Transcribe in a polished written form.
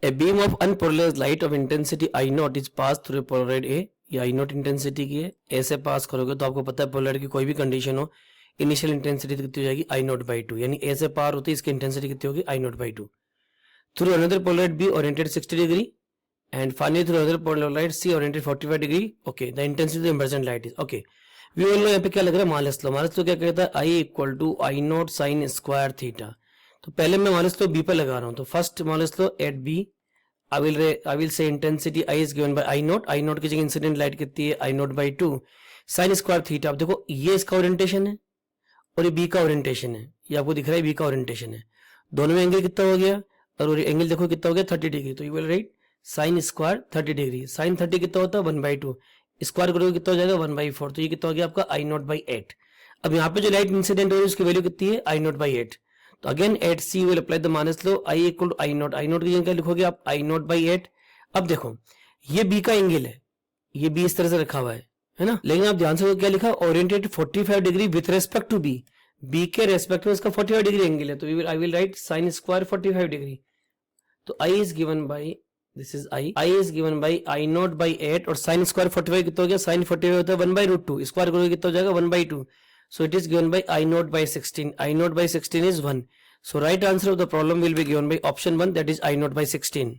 A beam of unpolarized light of intensity I naught is passed through a polaroid A. ये I naught intensity की है, A से पास करोगे तो आपको पता है पोलराइड की कोई भी कंडीशन हो, इनिशियल इंटेंसिटी कितनी हो जाएगी I naught by 2, यानी A से पार होती है इसकी इंटेंसिटी कितनी होगी I naught by 2. Through another polaroid B oriented 60 degree and finally through another polaroid C oriented 45 degree. Okay, the intensity of the emergent light is okay. We all know यहाँ पे क्या लग रहा है, माइनस लो क्या कहता है, I equal to I naught sin square theta. तो पहले मैं माइनस लो B पे लगा रहा हूँ, तो first Malus law at B I will say intensity I is given by I naught की जगह इंसिडेंट लाइट कितनी है I naught by 2 sin square theta. अब देखो ये इसका ओरिएंटेशन है और ये बी का ओरिएंटेशन है, ये आपको दिख रहा है बी का ओरिएंटेशन है, दोनों में एंगल कितना हो गया और एंगल देखो कितना हो गया 30 डिग्री. तो you will write sine square 30 degree. Sine 30 कितना होता है 1/2, स्क्वायर करोगे कितना हो जाएगा 1/4. तो ये कितना हो गया आपका I naught by 8. अब यहाँ पे जो लाइट इंसिडेंट हो रही है उसकी वैल्यू कितनी है I naught by 8. तो again at C will apply the Malus law I equal to I naught की जगह क्या लिखोगे आप I naught by 8. अब देखो ये B का एंगल है, ये B इस तरह से रखा हुआ है ना, लेकिन आप ध्यान से क्या लिखा oriented 45 degree with respect to B के रेस्पेक्ट में इसका 45 डिग्री एंगल है. तो I will write sine square 45 degree. तो I is given by this is I is given by I naught by 8 और साइन स्क्वायर 45 कितना हो गया, साइन 45 होता है 1/√2, स्क्वायर करोगे कितना हो जाएगा 1/2. So it is given by I naught by 16. I naught by 16 is 1. So right answer of the problem will be given by option 1, that is I naught by 16.